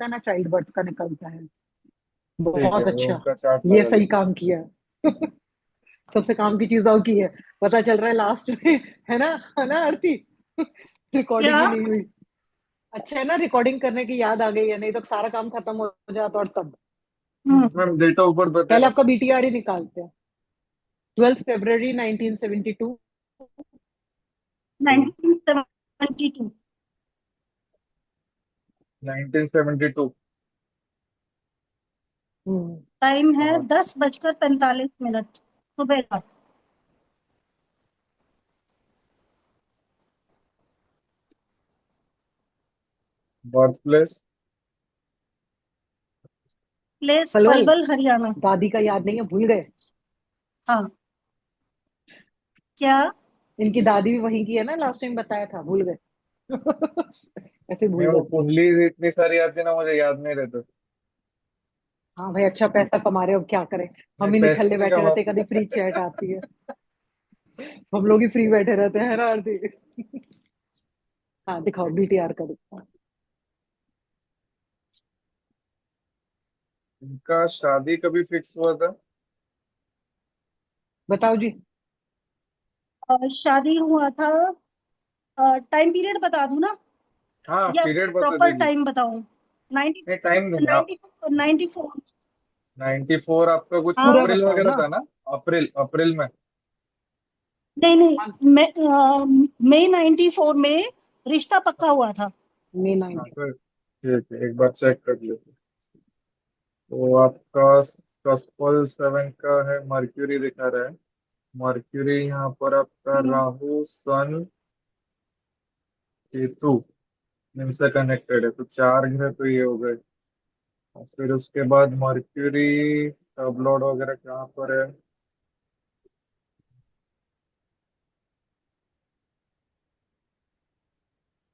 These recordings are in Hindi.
निकलता है ना चाइल्ड बर्थ का निकलता है। ठीक है, बहुत वो अच्छा। उनका चार्ट ये लगा सही दीजिए। काम किया। सबसे काम की चीजों की है। पता चल रहा है लास्ट में। है ना आरती। रिकॉर्डिंग क्या? ही नहीं हुई। अच्छा है ना, रिकॉर्डिंग करने की याद आ गई है, नहीं तो सारा काम खत्म हो जाता और तब। हम्म। मैम डेट ऑफ बर्थ पहले बताना आपका था। बीटीआर ही निकालते हैं। 12 फरवरी 1972। 1972। 1972। हम्म। टाइम है और 10:45 सुबह का। Birth place. Place Palwal. Palwal Haryana. दादी का याद नहीं है, भूल गए। हाँ। क्या? इनकी दादी भी वहीं की है ना, लास्ट टाइम बताया था, भूल गए। ऐसे नहीं, भूल वो जाती है। कुंडली इतनी सारी आती है ना, मुझे याद नहीं रहता। हाँ भाई, अच्छा पैसा कमा रहे हो, अब क्या करें। नहीं, हम ही पैसे निठल्ले नहीं बैठे कमा। रहते, कभी फ्री चैट आती है। हम लोग ही फ्री बैठे रहते हैं ना आरती। हाँ दिखाओ, बीटीआर का दिखाओ। इनका शादी कभी फिक्स हुआ था? बताओ जी। शादी हुआ था। टाइम पीरियड बता दूं ना, हाँ, या पीरियड बता प्रॉपर दीजिए। टाइम बताऊं? 90, नहीं, टाइम नहीं आप। 94। 94 आपका कुछ पूरा हाँ। अप्रैल बताओ वगैरह ना। था ना? अप्रैल अप्रैल में। नहीं नहीं, हाँ, मई 94 में रिश्ता पक्का हुआ था। मे हाँ 90। तो ठीक है, एक बार चेक कर लेते। तो आपका कस्पल 7 का है, मर्क्यूरी दिखा रहा है। मर्क्यूरी यहाँ पर आपका हम्म। राहु सन केतु इनसे कनेक्टेड है, तो चार ग्रह तो ये हो गए। और फिर उसके बाद मर्क्यूरी सब लॉर्ड वगैरह कहाँ पर है?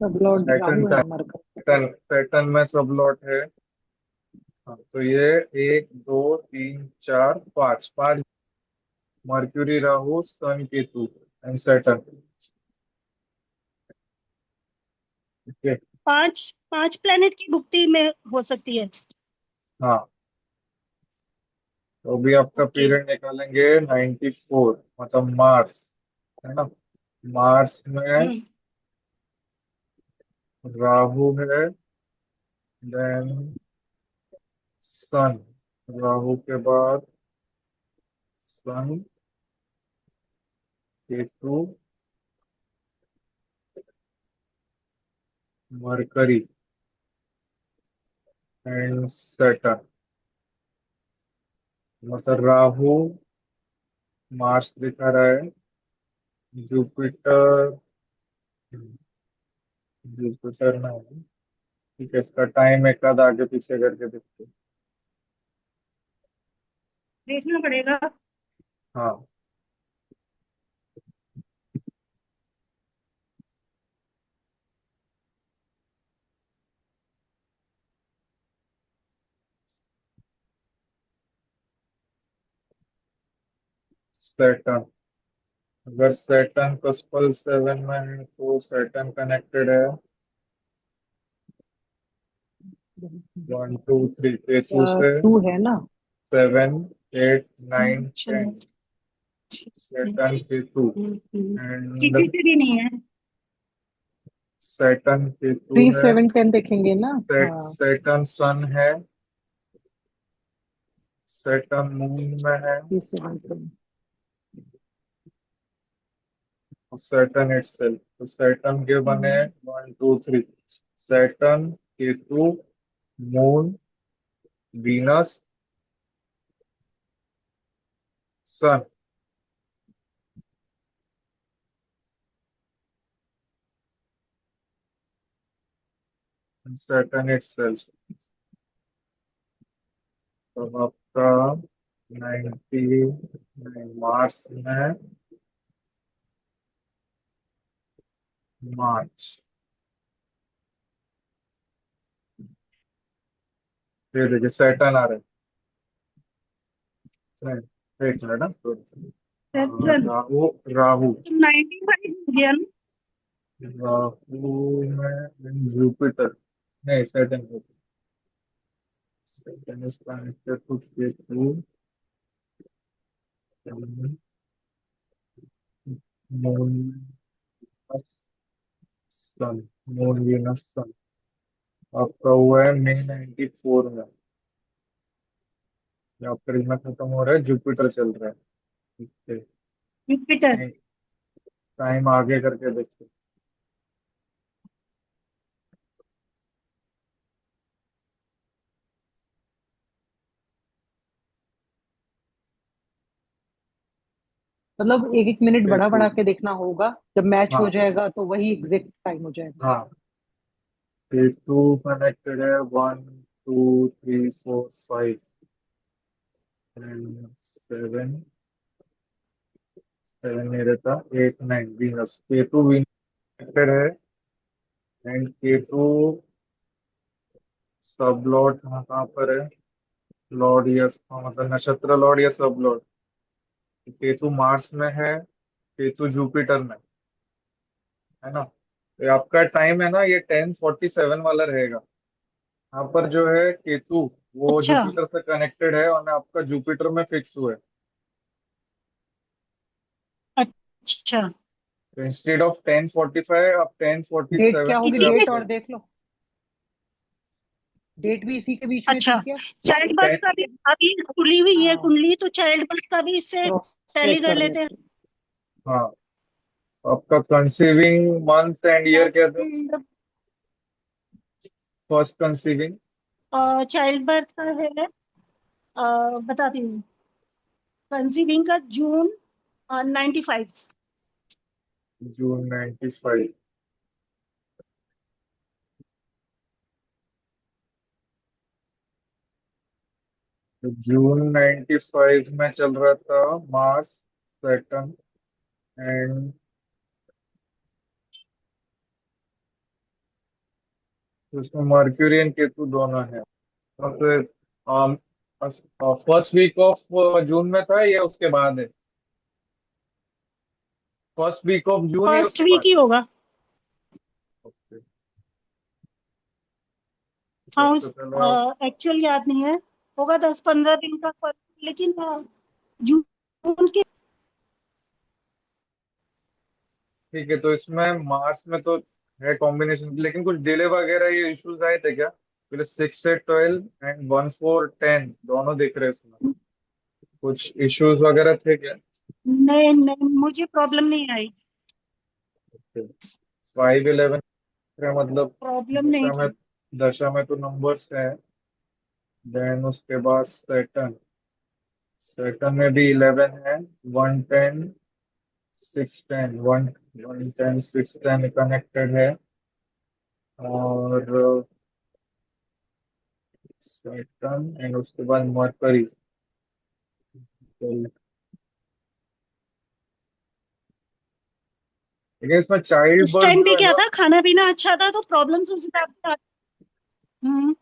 सब लॉर्ड सैटर्न राहु का। है मरकर। सैटर्न में सब लॉर्ड है। हाँ, तो ये एक दो तीन चार पाँच पाँच। Mercury Rahu Sun Ketu and Saturn. ठीक है। पांच पांच प्लेनेट की भुक्ति में हो सकती है। हाँ, तो अभी आपका ओके। पीरियड निकालेंगे 94, मतलब मार्स, है ना? मार्स में हम्म। राहु है, देन सन। राहु के बाद सन, केतु, मरकरी एंड सैटर्न। मतलब राहु मार्स दिखा रहा है, जुपिटर। जुपिटर ना है। ठीक है, इसका टाइम एक आध आगे पीछे करके देखते हैं। देखना पड़ेगा। हाँ, सैटर्न। अगर सैटर्न कस्पल 7 में है तो सैटर्न कनेक्टेड है 1 2 3 केतु से। टू है ना। 7 8 9 10। चलो। सैटर्न केतु एंड किसी पे भी नहीं है। सैटर्न केतु है। 3 7 10 देखेंगे ना। हाँ। सैटर्न सन है। सैटर्न मून में है। 3 7 10। सैटर्न इटसेल्फ, तो सैटर्न के बने 1 2 3। Saturn, Ketu, moon, Venus, sun. Saturn itself. तो आपका 90 मार्च में, मार्च। ये देखिए सैटर्न आ रहा है। एक मिनट ना, सेवन। राहु। राहु। तो 95 हो गया ना? राहु में जुपिटर। नहीं, Saturn. Saturn is connected to Ketu, then Moon, Sun, Moon, Venus, Sun। आपका हुआ है मई 94 में। ये आपका रीजन खत्म हो रहा है, जुपिटर चल रहा है। ठीक है, जुपिटर। टाइम आगे करके देखते हैं। मतलब एक एक मिनट बढ़ा बिल्कुल। बढ़ा के देखना होगा, जब मैच हो हाँ जाएगा तो वही एग्जैक्ट टाइम हो जाएगा। हाँ, Ketu कनेक्टेड है 1 2 3 4 5 एंड 7। 7 नहीं रहता, 8 9 वीनस। केतु वीनस कनेक्टेड है एंड केतु सब लॉर्ड कहाँ पर है? लॉर्ड यस, मतलब नक्षत्र लॉर्ड या सब लॉर्ड। केतु मार्स में है, केतु जुपिटर में, है ना। तो ये आपका टाइम है ना, ये 10:47 वाला रहेगा। यहाँ पर जो है केतु, वो अच्छा जुपिटर से कनेक्टेड है और आपका जुपिटर में फिक्स हुआ है। अच्छा। तो इंस्टेड ऑफ 10:45 आप डेट क्या 10:47 होगी, पे इसी के डेट आप और देख लो, डेट भी इसी के बीच में अच्छा, थी क्या? Child birth 10। का भी अभी खुली हुई है हाँ, कुंडली, तो चाइल्ड बर्थ का भी इससे क्रॉस टैली चेक कर कर लेते हैं। लेते हैं। हाँ, आपका कंसीविंग मंथ एंड ईयर क्या था? And first conceiving child birth का है, बताती हूँ। कंसीविंग का जून 95। जून 95। तो जून 95 में चल रहा था मार्स, सैटर्न एंड उसमें मर्क्यूरी एंड केतु दोनों है। और फिर फर्स्ट वीक ऑफ जून में था या उसके बाद है? फर्स्ट वीक ऑफ जून या फर्स्ट उसके वीक बाद? ही होगा। ओके, हाँ, सबसे उस पहला। एक्चुअल याद नहीं है, होगा 10-15 दिन का फर्क, लेकिन जून के। ठीक है, तो इसमें मार्च में तो है कॉम्बिनेशन, लेकिन कुछ डिले वगैरह ये इश्यूज आए थे क्या? फिर 6 से 12 एंड 1 4 10 दोनों दिख रहे हैं इसमें, कुछ इश्यूज वगैरह थे क्या? नहीं नहीं, मुझे प्रॉब्लम नहीं आई। 5 11 मतलब प्रॉब्लम नहीं दशा में, थी। दशा में तो नंबर्स है। देन उसके बाद सैटर्न, सैटर्न में भी 11 है। 1 10 6 10, 1 1 10 6 10 कनेक्टेड है। और सैटर्न एंड उसके बाद मरकरी। लेकिन इसमें चाइल्ड उस बर्थ टाइम जो पे है क्या ना, था, खाना पीना अच्छा था, तो प्रॉब्लम्स उस हिसाब से हम्म।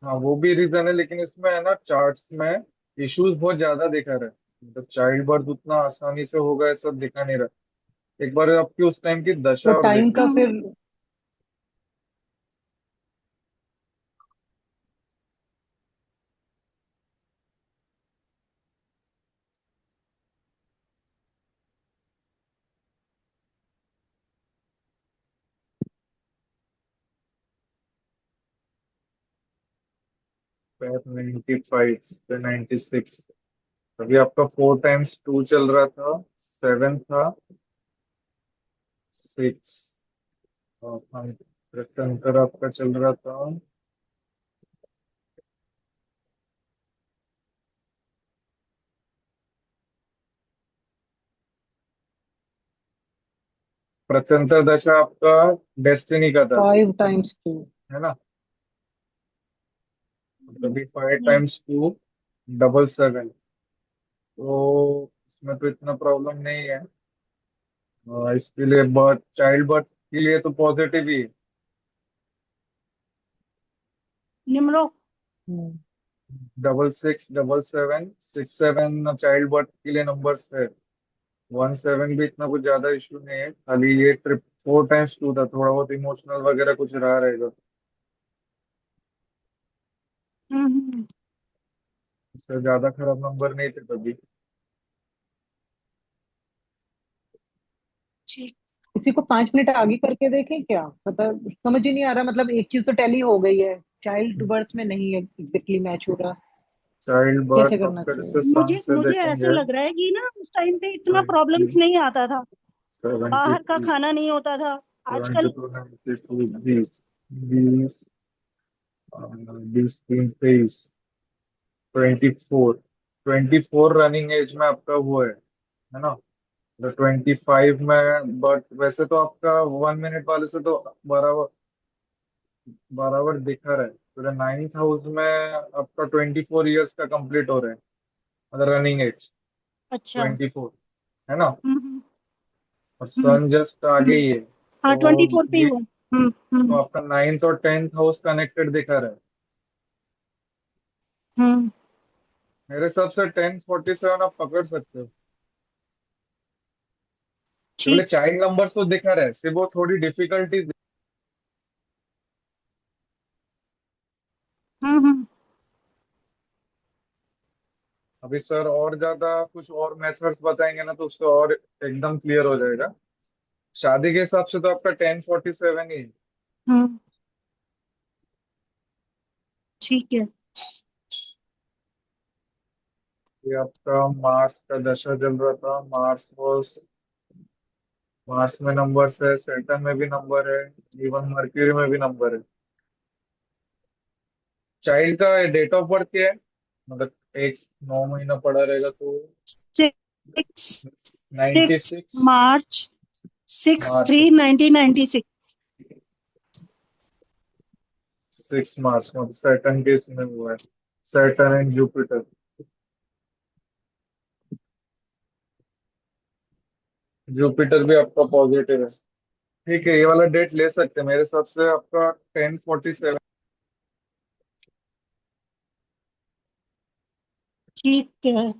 हाँ वो भी रीजन है, लेकिन इसमें है ना चार्ट्स में इश्यूज बहुत ज्यादा दिखा रहा है। मतलब चाइल्ड बर्थ उतना आसानी से होगा ऐसा दिखा नहीं रहा। एक बार आपकी उस टाइम की तो दशा और टाइम देखो। का फिर हम्म। 95 से 96। अभी आपका 4 टाइम्स 2 चल रहा था, 7 था, 6। और प्रत्यंतर आपका चल रहा था, प्रत्यंतर दशा आपका डेस्टिनी का था, 5 टाइम्स 2। है ना। अभी five hmm. Times two double 7। तो इसमें तो इतना प्रॉब्लम नहीं है। इसके लिए बर्थ, चाइल्ड बर्थ के लिए तो पॉजिटिव ही है। निम्रो। 66 7 6 7 चाइल्ड बर्थ के लिए नंबर्स है। 1 7 भी इतना कुछ ज्यादा इशू नहीं है, खाली ये ट्रिप 4 टाइम्स 2 था, थोड़ा बहुत इमोशनल वगैरह कुछ रहा रहेगा। हम्म। इससे ज्यादा खराब नंबर नहीं थे तभी। ठीक। इसी को 5 मिनट आगे करके देखें क्या, पता समझ ही नहीं आ रहा, मतलब एक चीज तो टैली हो गई है, चाइल्ड बर्थ में नहीं है एग्जैक्टली मैच हो रहा, चाइल्ड कैसे बर्थ अब करना फिर चाहिए। से सन मुझे से मुझे ऐसे देखेंगे। लग रहा है कि ना उस टाइम पे इतना 20, प्रॉब्लम्स नहीं आता था, बाहर का 73, खाना नहीं होता था। आजकल 72, 92, 20, 20, 20, 23, 24 रनिंग एज में आपका वो है ना। तो 25 में, बट वैसे तो आपका 1 मिनट वाले से तो बराबर बराबर दिखा रहा है। तो 9th हाउस में आपका 24 ईयर्स का कंप्लीट हो रहा है, मतलब रनिंग एज अच्छा। 24, है ना। हम्म। और हम्म। सन जस्ट आगे हम्म। ही है, हाँ, तो 24 पे ही ये हुआ। हम्म। तो हम्म। आपका 9th और 10th हाउस कनेक्टेड दिखा रहा है। हम्म। मेरे हिसाब से 1047 आप पकड़ सकते हो। केवल ठीक। चाइल्ड नंबर तो दिखा रहा है, सिर्फ वो थोड़ी डिफिकल्टीज। हम्म। अभी सर और ज्यादा कुछ और मेथड्स बताएंगे ना, तो उसको और एकदम क्लियर हो जाएगा। शादी के हिसाब से तो आपका 1047 ही है। हम्म। ठीक है। ये आपका मार्स का दशा चल रहा था। मार्स में नंबर्स है, सैटर्न में भी नंबर है, इवन मर्क्यूरी में भी नंबर है। चाइल्ड का डेट ऑफ बर्थ क्या है, मतलब एक 9 महीना पड़ा रहेगा तो। 6 6 96 मार्च, सिक्स मार्च थ्री 1996। 6 मार्च मतलब सैटर्न के इसमें हुआ है, सैटर्न एंड जुपिटर। जुपिटर भी आपका पॉजिटिव है। ठीक है, ये वाला डेट ले सकते हैं, मेरे हिसाब से आपका 1047। ठीक है।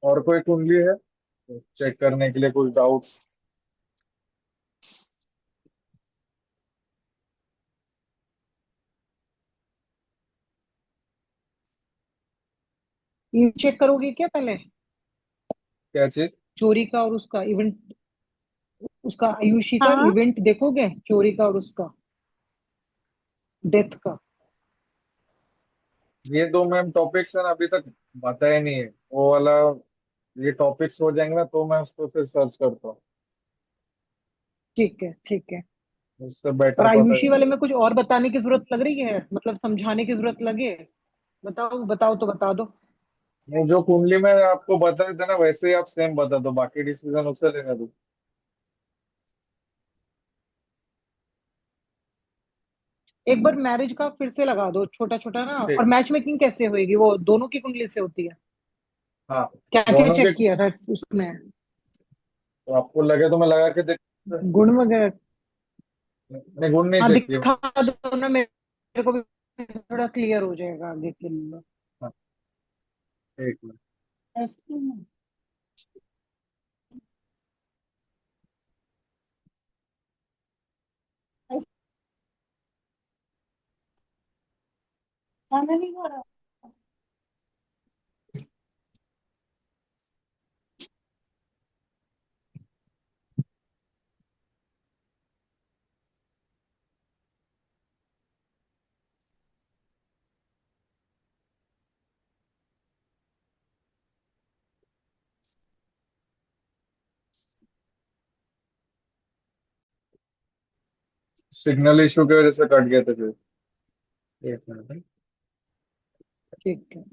और कोई कुंडली है चेक करने के लिए, कुछ डाउट? ये चेक करोगे क्या पहले, क्या चीज? चोरी का और उसका इवेंट, उसका आयुषी का हाँ। इवेंट देखोगे, चोरी का और उसका डेथ का। ये दो मैम टॉपिक्स है ना, अभी तक बताया नहीं है वो वाला। ये टॉपिक्स हो जाएंगे ना तो मैं उसको फिर सर्च करता हूँ, ठीक है ठीक है। उससे और बेटर पता आयुषी चले। वाले में कुछ और बताने की जरूरत लग रही है, मतलब समझाने की जरूरत लगे, बताओ बताओ तो बता दो। नहीं, जो कुंडली में आपको बताया था ना वैसे ही आप सेम बता दो, बाकी डिसीजन उससे लेने दो। एक बार मैरिज का फिर से लगा दो छोटा छोटा ना, और ठीक। मैच मेकिंग कैसे होएगी, वो दोनों की कुंडली से होती है, हाँ, क्या क्या दोनों के। चेक किया था उसमें, तो आपको लगे तो मैं लगा के देख। गुण वगैरह। नहीं, गुण नहीं हाँ चेक किए। दिखा दो ना मेरे को भी, थोड़ा क्लियर हो जाएगा आगे के लिए। हाँ, एक मिनट। ऐसे में ऐसे खाना नहीं खा रहा। सिग्नल इशू की वजह से कट गया था फिर। एक मिनट। ठीक है।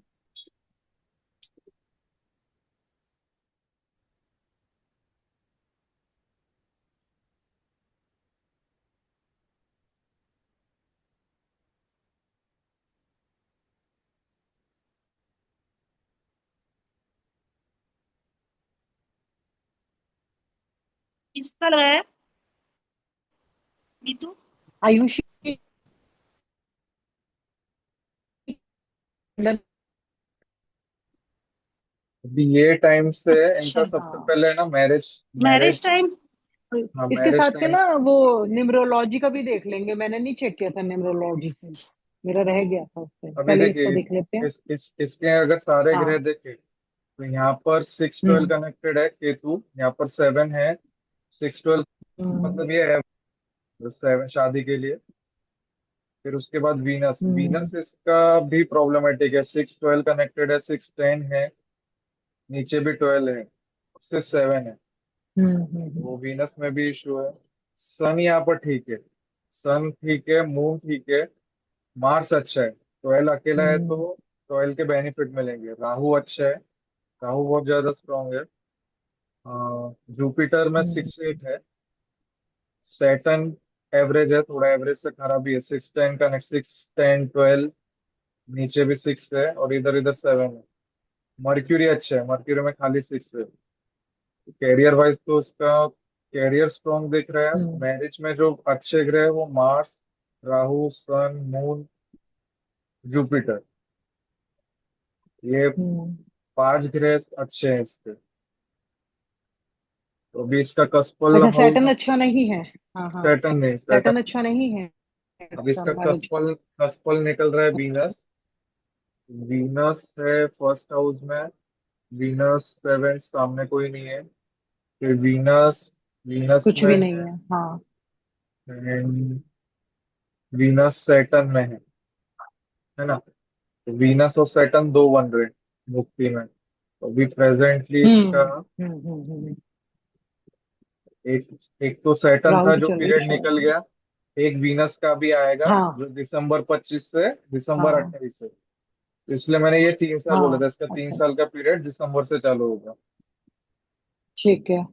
किसका लगाया नीतू? आयुषी, अभी ये टाइम से इनका अच्छा। सबसे हाँ पहले है ना मैरिज। Marriage marriage. टाइम। हाँ, इसके मैरिज साथ के टाइम। ना वो न्यूमरोलॉजी का भी देख लेंगे, मैंने नहीं चेक किया था न्यूमरोलॉजी से। मेरा रह गया था उससे, अभी पहले इसको देखिए देख लेते हैं। इसके अगर सारे ग्रह हाँ। देखें तो यहाँ पर 6-12 हम्म। कनेक्टेड है केतु, यहाँ पर 7 है। 6-12 हम्म। मतलब ये है 7 शादी के लिए। फिर उसके बाद वीनस, हम्म। वीनस इसका भी प्रॉब्लमेटिक है। 6-12 कनेक्टेड है, 6-10 है, नीचे भी 12 है, सिर्फ 7 है। हम्म। वो वीनस में भी इशू है। सन यहाँ पर ठीक है, सन ठीक है, मून ठीक है, मार्स अच्छा है। 12 अकेला है हम्म। तो 12 के बेनिफिट मिलेंगे। राहु अच्छा है, राहु बहुत ज्यादा स्ट्रांग है। जुपिटर में हम्म। 6-8 है। सैटर्न एवरेज है, थोड़ा एवरेज से खराब भी है। 6-10 का, 6-10-12, नीचे भी 6 है और इधर इधर 7 है। मर्क्यूरी अच्छा है, मर्क्यूरी में खाली 6 है। कैरियर वाइज तो उसका कैरियर स्ट्रॉन्ग दिख रहा है। हम्म। मैरिज में जो अच्छे ग्रह है वो मार्स, राहु, सन, मून, जुपिटर, ये हम्म। 5 ग्रह अच्छे हैं इसके। तो अभी इसका कस्पल अच्छा, हाउस, सैटर्न अच्छा नहीं है। हाँ हाँ। सैटर्न नहीं, सैटर्न सैटर्न। अच्छा नहीं है अब इसका इसका मैरिज। कस्पल कस्पल निकल रहा है वीनस। वीनस है फर्स्ट हाउस में। वीनस 7 सामने कोई नहीं है। फिर वीनस, वीनस कुछ में भी नहीं है, है, हाँ। एंड वीनस सैटर्न में है ना। तो वीनस और सैटर्न दो बन रहे हैं मुक्ति में। तो अभी प्रेजेंटली इसका हम्म। हम्म। एक एक तो सैटर्न राहु था की जो चल रही पीरियड है। निकल गया। एक वीनस का भी आएगा हाँ। जो दिसंबर 25 से दिसंबर हाँ। 28 से। इसलिए मैंने ये 3 साल बोला था, हाँ। इसका तीन अच्छा। साल का पीरियड दिसंबर से चालू होगा। ठीक है। है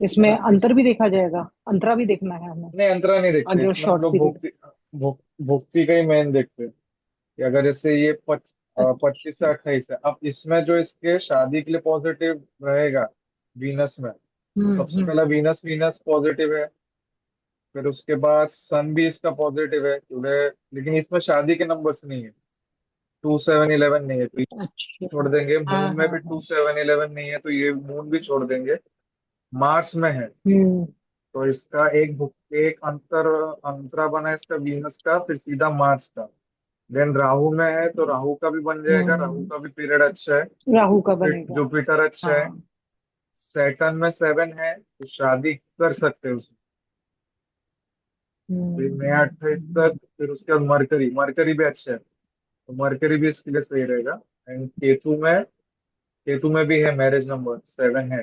इसमें ना। अंतर भी देखा जाएगा, अंतरा भी देखना है हमें। नहीं, अंतरा नहीं देखते आगे और इसमें, हम शॉर्ट लोग पीरियड। भुक्ति का ही मेन देखते हैं कि अगर जैसे ये 25 से 28 है। अब इसमें जो इसके शादी के लिए पॉजिटिव रहेगा वीनस में, तो सबसे हम्म। पहला वीनस, वीनस पॉजिटिव है। फिर उसके बाद सन भी इसका पॉजिटिव है टुडे, लेकिन इसमें शादी के नंबर्स नहीं है। 2-7-11 नहीं है तो ये अच्छा। छोड़ देंगे। हाँ मून में हाँ भी टू हाँ। सेवन इलेवन नहीं है तो ये मून भी छोड़ देंगे। मार्स में है हम्म। तो इसका एक अंतरा बना है इसका वीनस का, फिर सीधा मार्स का। देन राहु में है तो राहु का भी बन जाएगा, राहु हम्म। का भी पीरियड अच्छा है। राहु का बनेगा। जुपिटर अच्छा है। हाँ। सैटर्न में 7 है तो शादी कर सकते हैं उसमें। फिर नया 28 तक, फिर उसके बाद मरकरी, मरकरी भी अच्छा है तो मरकरी भी इसके लिए सही रहेगा। एंड केतु में भी है, मैरिज नंबर 7 है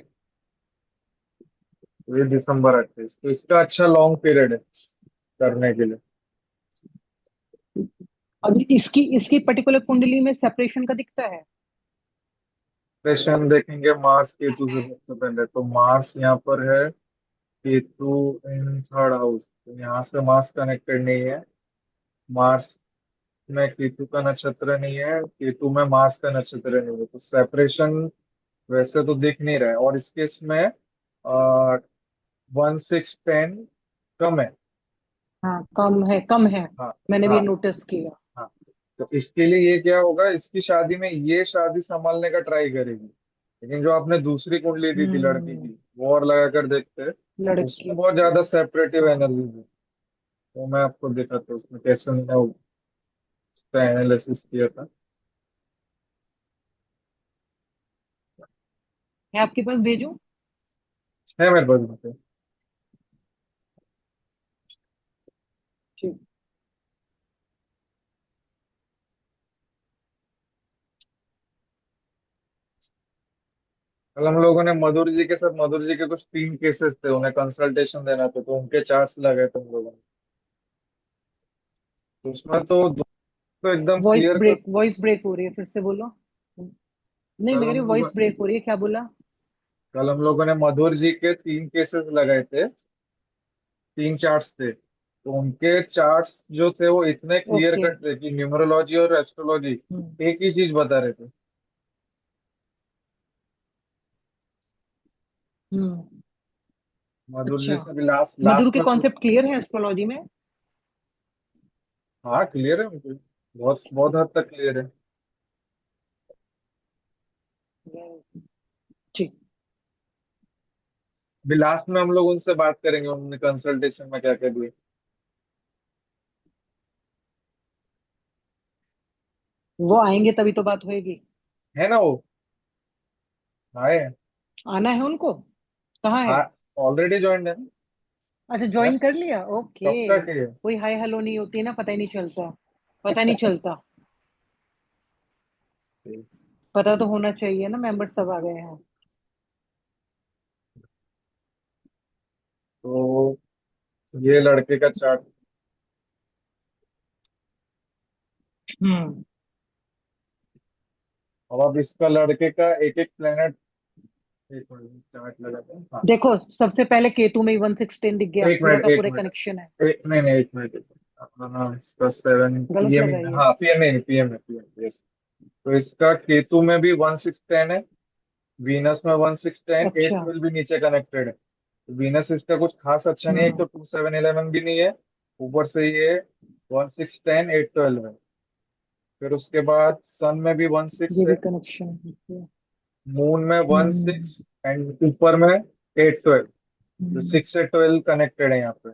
तो ये दिसंबर 28, तो इसका अच्छा लॉन्ग पीरियड है करने के लिए। अभी इसकी इसकी पर्टिकुलर कुंडली में सेपरेशन का दिखता है। सेशन देखेंगे मार्स केतु से सबसे पहले। तो मार्स यहाँ पर है, केतु इन थर्ड हाउस, तो यहाँ से मार्स कनेक्टेड नहीं है। मार्स में केतु का नक्षत्र नहीं है, केतु में मार्स का नक्षत्र नहीं है, तो सेपरेशन वैसे तो दिख नहीं रहा है। और इसके इसमें 1-6-10 कम है। हाँ, कम है, कम है। हाँ मैंने भी हाँ ये नोटिस किया। हाँ। तो इसके लिए ये क्या होगा, इसकी शादी में ये शादी संभालने का ट्राई करेगी। लेकिन जो आपने दूसरी कुंडली दी थी लड़की हम्म। की, वो और लगा कर देखते हैं। उसमें लड़की। बहुत ज्यादा सेपरेटिव हाँ। एनर्जी है। तो मैं आपको दिखाता हूँ उसमें कैसे मैंने उसका एनालिसिस किया था। मैं आपके पास भेजूं? है मेरे पास में। ठीक। कल हम लोगों ने मधुर जी के साथ, मधुर जी के कुछ 3 केसेस थे, उन्हें कंसल्टेशन देना था तो उनके चार्ट्स लगे थे हम लोगों ने। तो उसमें तो एकदम क्लियर कर। वॉइस ब्रेक हो रही है, फिर से बोलो। नहीं, कल मैं कह हम रही हूँ लोग वॉइस ब्रेक हो रही है, क्या बोला? कल हम लोगों ने मधुर जी के 3 केसेस लगाए थे, 3 चार्ट्स थे। तो उनके चार्ट्स जो थे वो इतने क्लियर ओके। कट थे कि न्यूमरोलॉजी और एस्ट्रोलॉजी हम्म। एक ही चीज बता रहे थे। हम्म। मधुर जी अच्छा। से भी लास्ट मधुर लास्ट के में कॉन्सेप्ट क्लियर है एस्ट्रोलॉजी में? हाँ क्लियर है उनके, बहुत बहुत हद तक क्लियर है। ठीक। अभी लास्ट में हम लोग उनसे बात करेंगे, उन्होंने कंसल्टेशन में क्या क्या दिए। वो आएंगे तभी तो बात होएगी। है ना वो? आए? आना है उनको? कहाँ है? ऑलरेडी ज्वाइन है। अच्छा, है? ज्वाइन कर लिया, ओके। कब तक है? कोई हाय हेलो नहीं होती है ना, पता ही नहीं चलता। पता नहीं चलता। पता तो होना चाहिए ना, मेंबर सब आ गए हैं। तो ये लड़के का चार्ट। हम्म। अब इसका लड़के का एक एक प्लेनेट। एक मिनट चार्ट लगाते हैं, हाँ। देखो, सबसे पहले केतु में ही 116 दिख गया, एक पूरा मिनट का एक पूरा मिनट। कनेक्शन है। नहीं नहीं, एक मिनट एक मिनट। हाँ इसका 7 गलत पीएम। लगाइए। हाँ पीएम नहीं, पीएम है, पीएम यस। तो इसका केतु में भी 1610 है। वीनस में 1610, एट अच्छा। 12 भी नीचे कनेक्टेड है। तो वीनस इसका कुछ खास अच्छा नहीं है, एक हम्म। तो 2711 भी नहीं है। ऊपर से ये 1610 812 है। फिर उसके बाद सन में भी 16 ये भी है। कनेक्शन है। मून में वन हम्म। सिक्स एंड ऊपर में 812। जो हम्म। 6 से 12 कनेक्टेड है यहाँ पे।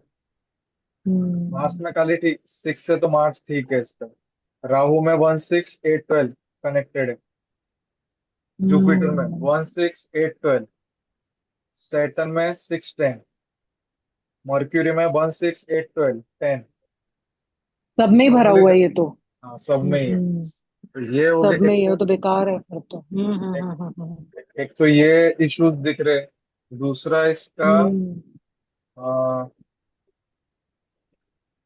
मार्स हम्म। में खाली ठीक 6 से, तो मार्स ठीक है इसका। राहु में 16 8 12 कनेक्टेड है। जुपिटर में हम्म। 16 8 12। सैटर्न में 6 10। मर्क्यूरी में 16 8 12 10। सब में ही भरा मंगल। हुआ है ये तो। हाँ सब में ही है। हम्म। तो ये हो सब गया में एक ही है, वो तो। तो बेकार है फिर तो। एक, एक तो ये इश्यूज दिख रहे। दूसरा इसका हम्म। आ,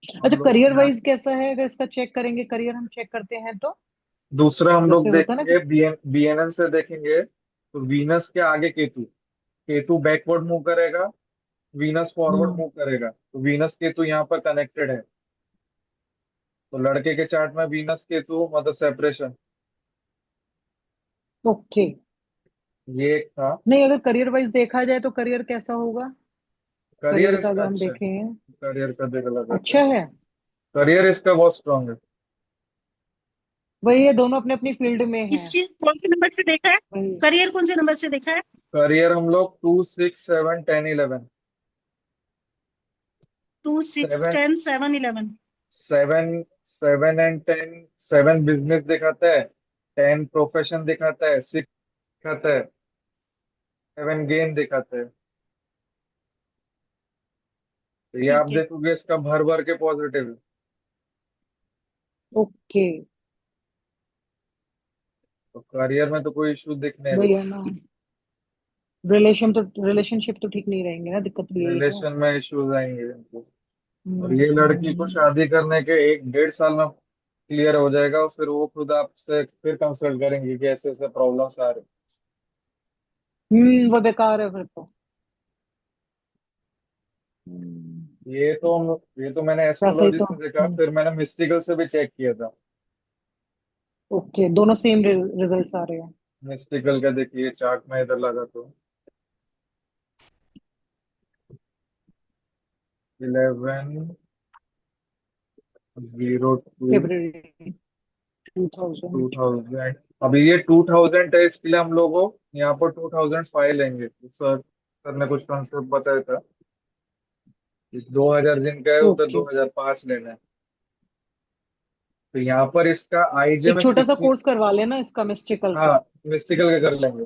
हम अच्छा, लोग करियर यहाँ। वाइज कैसा है? अगर इसका चेक करेंगे, करियर हम चेक करते हैं तो दूसरा हम लोग जैसे होता है ना देखेंगे, कि। बीएनएन से देखेंगे तो वीनस के आगे केतु। केतु बैकवर्ड मूव करेगा, वीनस फॉरवर्ड हम्म। मूव करेगा, तो वीनस केतु यहाँ पर कनेक्टेड है। तो लड़के के चार्ट में वीनस केतु मतलब सेपरेशन। ओके। ये एक था। नहीं, अगर करियर वाइज देखा जाए तो करियर कैसा होगा? करियर करियर का इसका अगर हम अच्छा है। देखें। करियर का देख लगाते अच्छा हैं। है। करियर इसका बहुत स्ट्रांग है। वही है, दोनों अपने अपनी फील्ड में किस हैं। चीज कौन से नंबर से देखा है? वही। करियर कौन से नंबर से देखा है? करियर हम लोग 2 6 7 10 11। 2 6 7 10 7 11। 7 7 एंड 10। 7 बिजनेस दिखाता है। 10 प्रोफेशन दिखाता है। 6 दिखाता है। 7 गेम दिखाता है। तो ये आप ठीक है। देखोगे इसका भर भर के पॉजिटिव है। ओके। तो करियर में तो कोई इशू दिख नहीं वही रही। है ना। रिलेशनशिप तो ठीक नहीं रहेंगे ना, दिक्कत भी यही है। रिलेशन में इश्यूज आएंगे इनको। और ये लड़की को हम्म। शादी करने के 1 1.5 साल में क्लियर हो जाएगा, और फिर वो खुद आपसे फिर कंसल्ट करेंगे कि ऐसे ऐसे प्रॉब्लम्स आ रहे वो बेकार है फिर तो। हम्म। हैं। ये तो मैंने वैसे ही एस्ट्रोलॉजी तो। से देखा, फिर मैंने मिस्टिकल से भी चेक किया था। ओके, दोनों सेम रिजल्ट्स आ रहे हैं। मिस्टिकल का देखिए चार्ट में इधर लगा तो 11/02 फेब्रवरी 2000। 2000। अभी ये 2000 है, इसके लिए हम लोगों यहाँ पर 2005 लेंगे, तो सर ने कुछ कंसेप्ट बताया था कि 2000 जिनका है उधर ओके। 2005 लेना है। तो यहाँ पर इसका आईजे एक में छोटा सा 6। कोर्स करवा लेना इसका मिस्टिकल हाँ का। मिस्टिकल का कर लेंगे।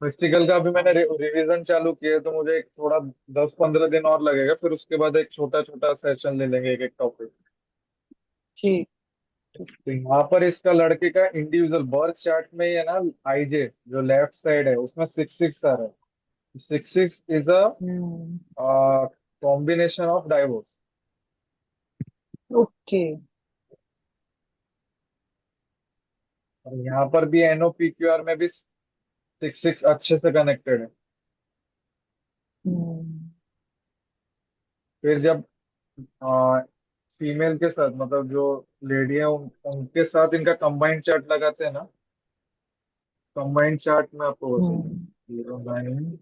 मिस्टिकल का अभी मैंने रिवीजन चालू किया है, तो मुझे एक थोड़ा 10 15 दिन और लगेगा, फिर उसके बाद एक छोटा छोटा सेशन ले लेंगे एक एक टॉपिक। ठीक। तो यहाँ पर इसका लड़के का इंडिविजुअल बर्थ चार्ट में ही है ना, आईजे जो लेफ्ट साइड है उसमें 6 6 आ रहा है। 6 6 is a hmm. Combination of divorce. Okay. और यहाँ पर भी NOPQR में भी 6 6 अच्छे से कनेक्टेड है। हम्म। फिर जब फीमेल के साथ मतलब जो लेडी है उनके साथ इनका कंबाइंड चार्ट लगाते हैं ना। कंबाइंड चार्ट में आपको बताता हूँ। हम्म। 09।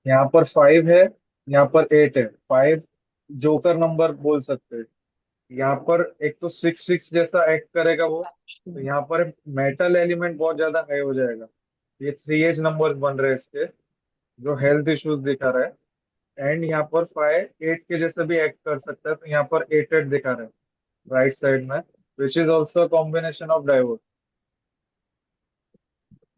यहाँ पर 5 है, यहाँ पर 8 है। 5 जोकर नंबर बोल सकते हैं। यहाँ पर एक तो 6 6 जैसा एक्ट करेगा वो। तो यहाँ पर मेटल एलिमेंट बहुत ज्यादा हाई हो जाएगा। ये 3 एज नंबर बन रहे हैं इसके। जो हेल्थ इश्यूज दिखा रहा है, एंड यहाँ पर 5 8 के जैसे भी एक्ट कर सकता है, तो यहाँ पर 8 8 दिखा रहा है राइट साइड में, which is also combination of divorce.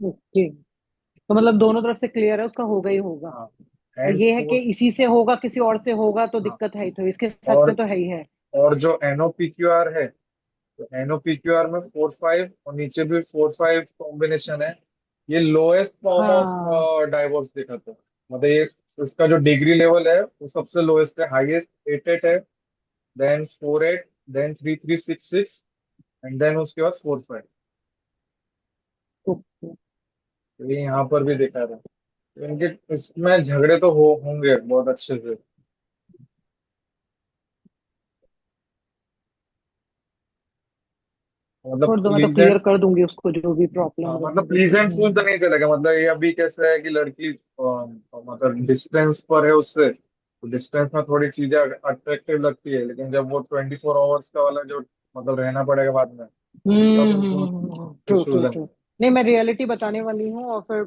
Okay, तो मतलब दोनों तरफ से क्लियर है, उसका होगा ही होगा। हाँ और एंड ये है कि फोर। इसी से होगा, किसी और से होगा तो हाँ दिक्कत है ही, तो इसके सच में और तो है ही है। और जो NOPQR है, तो NOPQR में 4 5 और नीचे भी 4 5 कॉम्बिनेशन है। ये लोएस्ट फॉर्म ऑफ हाँ। डाइवोर्स दिखाता है। मतलब ये इसका जो डिग्री लेवल है वो सबसे लोएस्ट है, हाईएस्ट 8 8 है, देन 4 8, देन 3 3 6 6, एंड देन उसके बाद 4 5। ओके। तो ये यहाँ पर भी दिखा रहा है। तो इनके इसमें झगड़े तो हो होंगे बहुत अच्छे से। मतलब छोड़ दो, मैं तो क्लियर प्लीजेंट। कर दूंगी उसको जो भी प्रॉब्लम हाँ मतलब रहेगी। प्लीजेंट फूल तो नहीं चलेगा। मतलब ये अभी कैसा है कि लड़की मतलब डिस्टेंस पर है उससे, तो डिस्टेंस में थोड़ी चीजें अट्रैक्टिव लगती है, लेकिन जब वो 24 आवर्स का वाला जो मतलब रहना पड़ेगा बाद में, तब उनको ट्रू ट्रू इश्यूज है। ट्रू। नहीं, मैं रियलिटी बताने वाली हूँ और फिर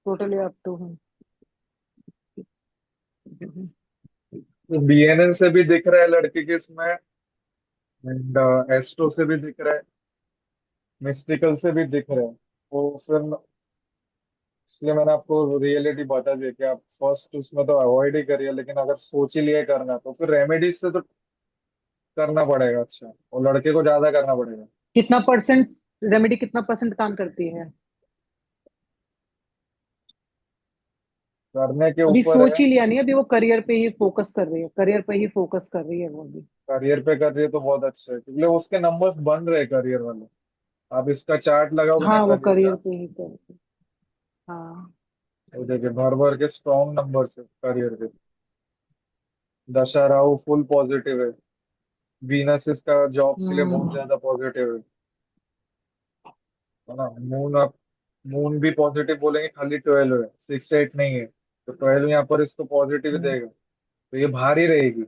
टोटली अप टू हूँ। तो BNN से भी दिख रहा है लड़की के इसमें, एंड एस्ट्रो से भी दिख रहा है, मिस्टिकल से भी दिख रहा है। तो फिर इसलिए मैंने आपको रियलिटी बता दी कि आप फर्स्ट उसमें तो अवॉइड ही करिए, लेकिन अगर सोच ही लिए करना तो फिर रेमेडीज से तो करना पड़ेगा। अच्छा, और लड़के को ज्यादा करना पड़ेगा। कितना परसेंट रेमेडी, कितना परसेंट काम करती है? करने के अभी ऊपर सोच है। ही लिया नहीं, अभी वो करियर पे ही फोकस कर रही है, करियर पे ही फोकस कर रही है वो भी। करियर पे कर रही है तो बहुत अच्छा है, क्योंकि उसके नंबर्स बन रहे करियर वाले। आप इसका चार्ट लगाओगे ना हाँ, वो करियर करियर का, पे ही कर रही है। हाँ। तो देखिए भर भर के स्ट्रॉन्ग नंबर्स है करियर के। दशा राहु फुल पॉजिटिव है। वीनस इसका जॉब के लिए बहुत हम्म। ज्यादा पॉजिटिव है ना। मून आप मून भी पॉजिटिव बोलेंगे, खाली 12 है, 6 8 नहीं है, तो 12 यहाँ पर इसको पॉजिटिव देगा, तो ये भारी रहेगी।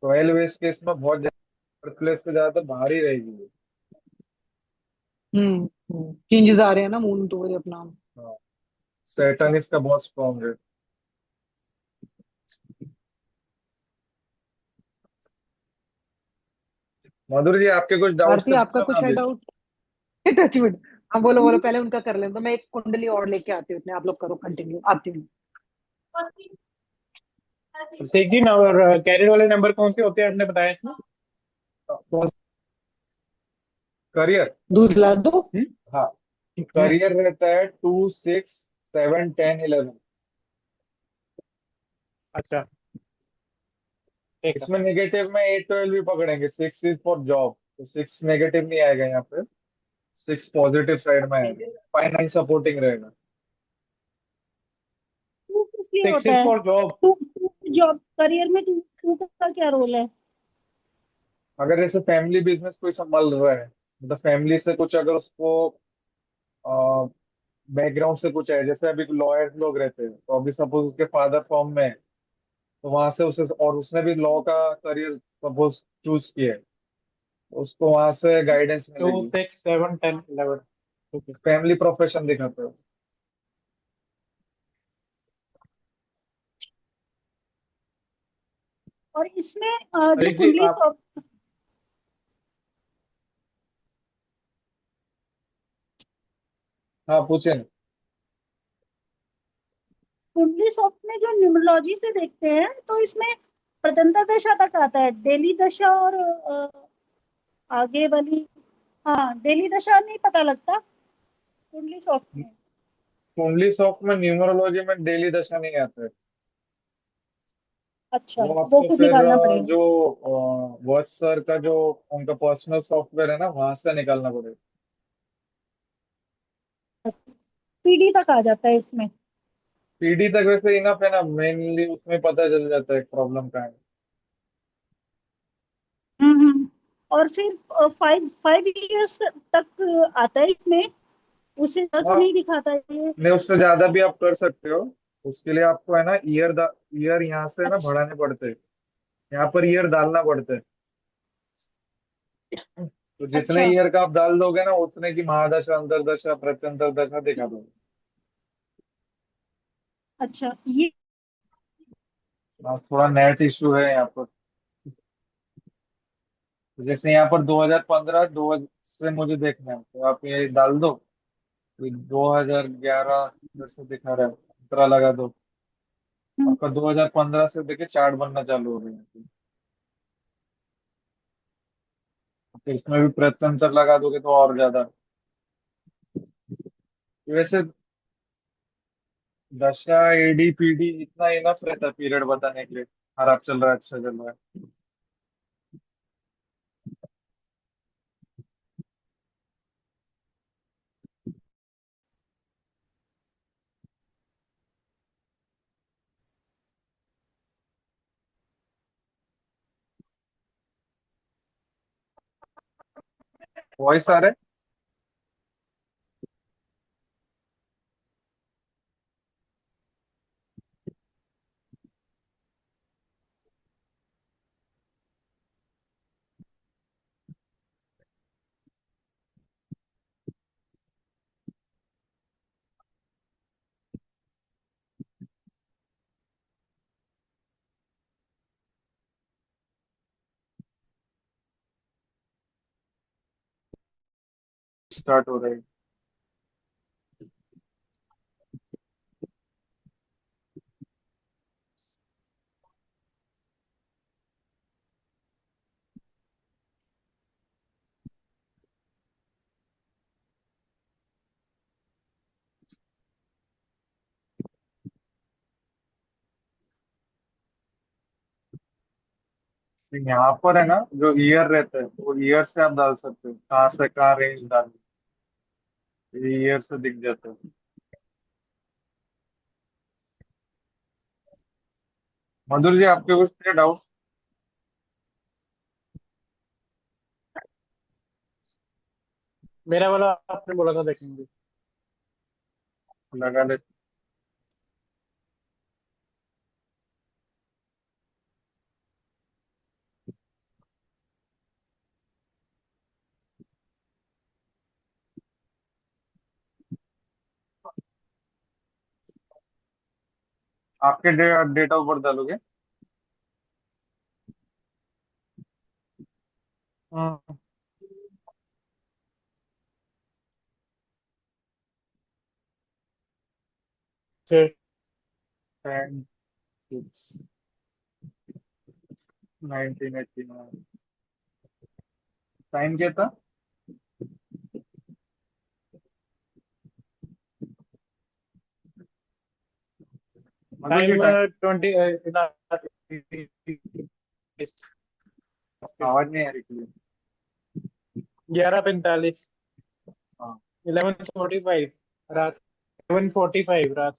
12 इस केस में बहुत ज्यादा प्लेस पे ज्यादा भारी रहेगी। चेंजेस आ रहे हैं ना मून तो वही अपना। हाँ, सैटर्न इसका बहुत स्ट्रॉन्ग है। माधुरी जी, आपके कुछ डाउट्स आरती, है, आपका पूछो ना कुछ है अभी। डाउट? टचवुड। हाँ, बोलो बोलो, पहले उनका कर लें तो मैं एक कुंडली और लेके आती हूँ, आप लोग करो कंटिन्यू, आती हूँ। शेख जी, और कैरियर वाले नंबर कौन से होते हैं आपने बताया था? करियर। दूध ला दो। हाँ, हम्म। करियर रहता है 2 6 7 10 11। अच्छा, ठीक है। इसमें नेगेटिव में 8 12 भी पकड़ेंगे। 6 इज फॉर जॉब, तो 6 नेगेटिव नहीं आएगा यहाँ पे, 6 पॉजिटिव साइड में आएगा। 5 9 सपोर्टिंग रहेगा। टू किस लिए सिक्स होता इज है? For job. To job career में टू टू का क्या रोल है? अगर जैसे फैमिली बिजनेस कोई संभाल रहा है, मतलब फैमिली से कुछ अगर उसको बैकग्राउंड से कुछ है, जैसे अभी लॉयर लोग रहते हैं, तो अभी सपोज उसके फादर फॉर्म में है, तो वहां से उसे, और उसने भी लॉ का करियर सपोज चूज किया है, तो उसको वहां से गाइडेंस 2 मिलेगी। 6 7 10 11। ठीक है। फैमिली प्रोफेशन दिखाते हो। और इसमें जो अरे जी, कुंडली आप हाँ पूछे ना। कुंडली सॉफ्ट में जो न्यूमरोलॉजी से देखते हैं तो इसमें प्रत्यंता दशा तक आता है, डेली दशा और आगे वाली, हाँ डेली दशा नहीं पता लगता कुंडली सॉफ्ट में। कुंडली सॉफ्ट में न्यूमरोलॉजी में डेली दशा नहीं आता है। अच्छा, वो वो आपको खुद फिर निकालना पड़ेगा। जो वर्थ सर का जो उनका पर्सनल सॉफ्टवेयर है ना, वहां से निकालना पड़ेगा। पीडी तक आ जाता है इसमें। PD तक वैसे इनफ है ना, मेनली उसमें पता चल जाता है प्रॉब्लम का है। हम्म। और फिर 5 5 इयर्स तक आता है इसमें, उससे ज्यादा तो हाँ, नहीं दिखाता ये। नहीं उससे ज्यादा भी आप कर सकते हो। उसके लिए आपको है ना ईयर यहाँ से ना अच्छा। बढ़ाने पड़ते हैं, यहाँ पर ईयर डालना पड़ते हैं। तो जितने अच्छा। ईयर का आप डाल दोगे ना, उतने की महादशा अंतरदशा प्रत्यंतर दशा दिखा दोगे। अच्छा, ये आज थोड़ा नेट इशू है यहाँ पर। जैसे यहाँ पर 2015 दो से मुझे देखना है, तो आप ये डाल दो। 2011 जैसे दिखा रहा है, 15 लगा दो। आपका 2015 से देखे चार्ट बनना चालू हो गया। तो इसमें भी प्रत्यंतर लगा दोगे तो और ज्यादा। वैसे दशा एडी पीडी इतना इनफ रहता है पीरियड बताने के लिए, खराब चल रहा है अच्छा चल रहा है। वॉइस आ रहा है। स्टार्ट हो रहा है। यहाँ पर है ना जो ईयर रहता है, वो ईयर से आप डाल सकते हो, कहाँ से कहाँ रेंज डाल, ये ईयर से दिख जाता है। मधुर जी, आपके कुछ थे डाउट? मेरा वाला आपने बोला था देखेंगे। लगा ले। आपके डेट ऑफ बर्थ डालोगे? हाँ, 10/6/1989। टाइम क्या था? मधुर जी टाइम टाइम। 20 आवाज नहीं आ रही clear। 11:45, हाँ। 11:45 रात, 11:45 रात।